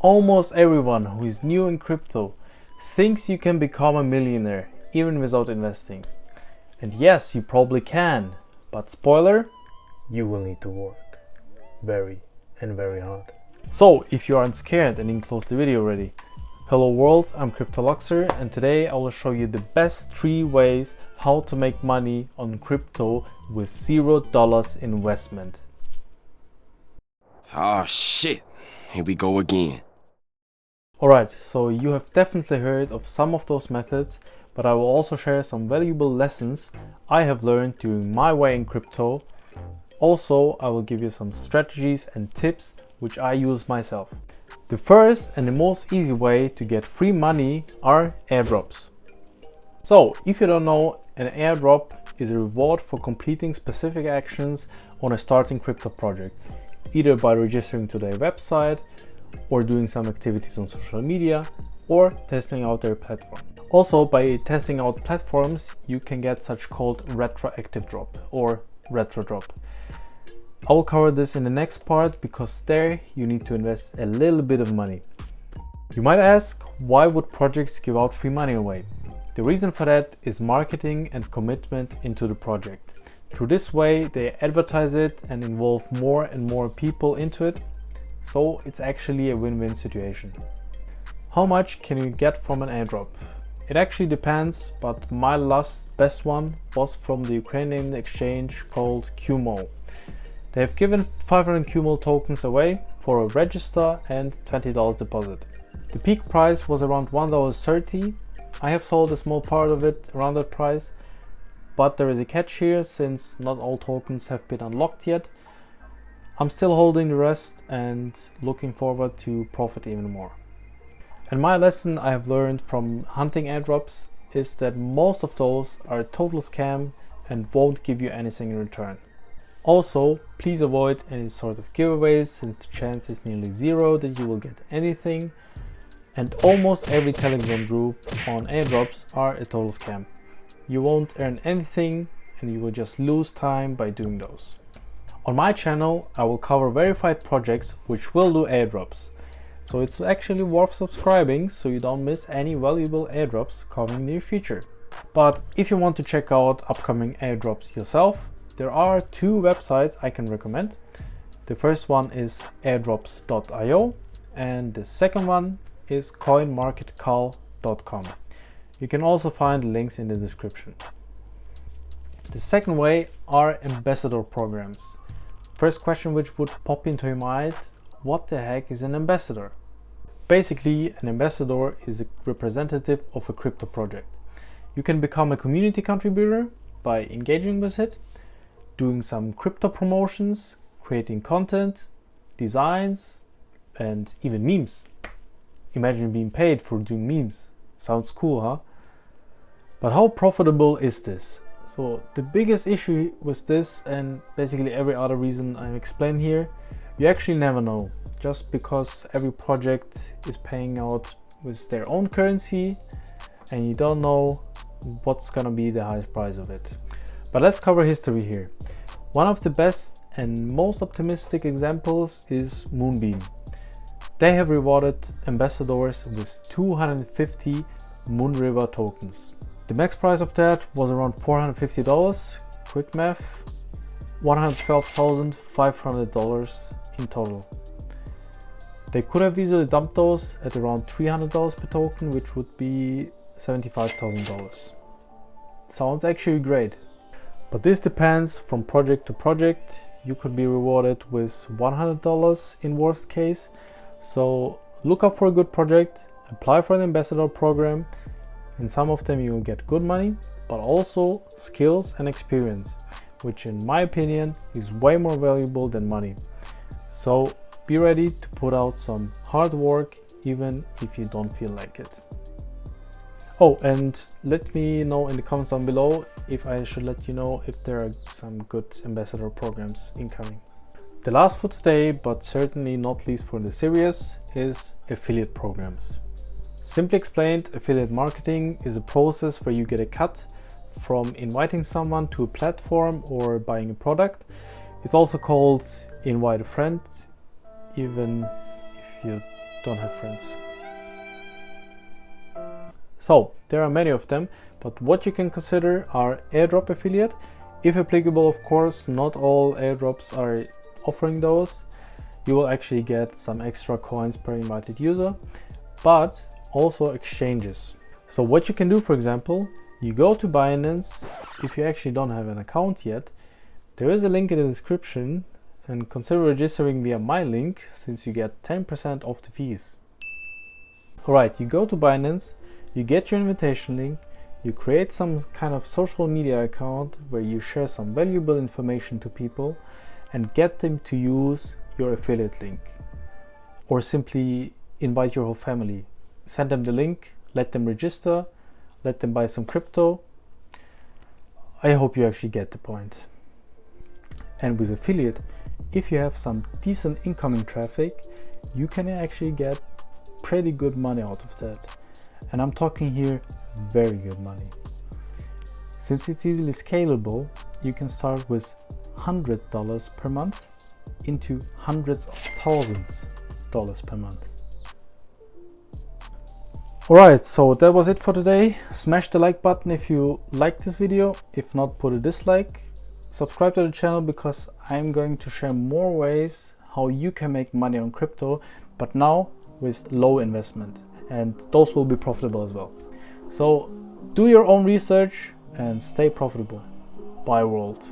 Almost everyone who is new in crypto thinks you can become a millionaire even without investing. And yes, you probably can, but spoiler, you will need to work very hard. So if you aren't scared and didn't close the video already, hello world, I'm CryptoLuxer, and today I will show you the best 3 ways how to make money on crypto with $0 investment. Oh shit, here we go again. Alright, so you have definitely heard of some of those methods, but I will also share some valuable lessons I have learned during my way in crypto. Also, I will give you some strategies and tips which I use myself. The first and the most easy way to get free money are airdrops. So, if you don't know, an airdrop is a reward for completing specific actions on a starting crypto project, either by registering to their website, or doing some activities on social media, or testing out their platform. Also, by testing out platforms, you can get such called retroactive drop or retro drop. I will cover this in the next part because there you need to invest a little bit of money. You might ask, why would projects give out free money away? The reason for that is marketing and commitment into the project. Through this way, they advertise it and involve more and more people into it. So it's actually a win-win situation. How much can you get from an airdrop? It actually depends, but my last best one was from the Ukrainian exchange called QMO. They have given 500 QMO tokens away for a register and $20 deposit. The peak price was around $1.30. I have sold a small part of it around that price, but there is a catch here since not all tokens have been unlocked yet. I'm still holding the rest and looking forward to profit even more. And my lesson I have learned from hunting airdrops is that most of those are a total scam and won't give you anything in return. Also, please avoid any sort of giveaways since the chance is nearly zero that you will get anything, and almost every Telegram group on airdrops are a total scam. You won't earn anything and you will just lose time by doing those. On my channel, I will cover verified projects which will do airdrops. So it's actually worth subscribing so you don't miss any valuable airdrops coming in the near future. But if you want to check out upcoming airdrops yourself, there are 2 websites I can recommend. The first one is airdrops.io and the second one is coinmarketcall.com. You can also find links in the description. The second way are ambassador programs. First question which would pop into your mind, what the heck is an ambassador? Basically, an ambassador is a representative of a crypto project. You can become a community contributor by engaging with it, doing some crypto promotions, creating content, designs, and even memes. Imagine being paid for doing memes. Sounds cool, huh? But how profitable is this? So the biggest issue with this, and basically every other reason I explain here, you actually never know. Just because every project is paying out with their own currency and you don't know what's gonna be the highest price of it. But let's cover history here. One of the best and most optimistic examples is Moonbeam. They have rewarded ambassadors with 250 Moonriver tokens. The max price of that was around $450, quick math, $112,500 in total. They could have easily dumped those at around $300 per token, which would be $75,000. Sounds actually great. But this depends from project to project. You could be rewarded with $100 in worst case. So look up for a good project, apply for an ambassador program. In some of them you will get good money, but also skills and experience, which in my opinion is way more valuable than money. So be ready to put out some hard work even if you don't feel like it. Oh, and let me know in the comments down below if I should let you know if there are some good ambassador programs incoming. The last for today, but certainly not least for the series, is affiliate programs. Simply explained, affiliate marketing is a process where you get a cut from inviting someone to a platform or buying a product. It's also called invite a friend, even if you don't have friends. So there are many of them, but what you can consider are airdrop affiliate. If applicable, of course, not all airdrops are offering those. You will actually get some extra coins per invited user, but also exchanges. So what you can do, for example, you go to Binance. If you actually don't have an account yet, there is a link in the description, and consider registering via my link since you get 10% off the fees. Alright, you go to Binance, you get your invitation link, you create some kind of social media account where you share some valuable information to people and get them to use your affiliate link, or simply invite your whole family. Send them the link, let them register, let them buy some crypto. I hope you actually get the point. And with affiliate, if you have some decent incoming traffic, you can actually get pretty good money out of that. And I'm talking here very good money. Since it's easily scalable, you can start with $100 per month into hundreds of thousands dollars per month. Alright, so that was it for today. Smash the like button if you liked this video. If not, put a dislike. Subscribe to the channel because I'm going to share more ways how you can make money on crypto, but now with low investment, and those will be profitable as well. So do your own research and stay profitable. Bye world.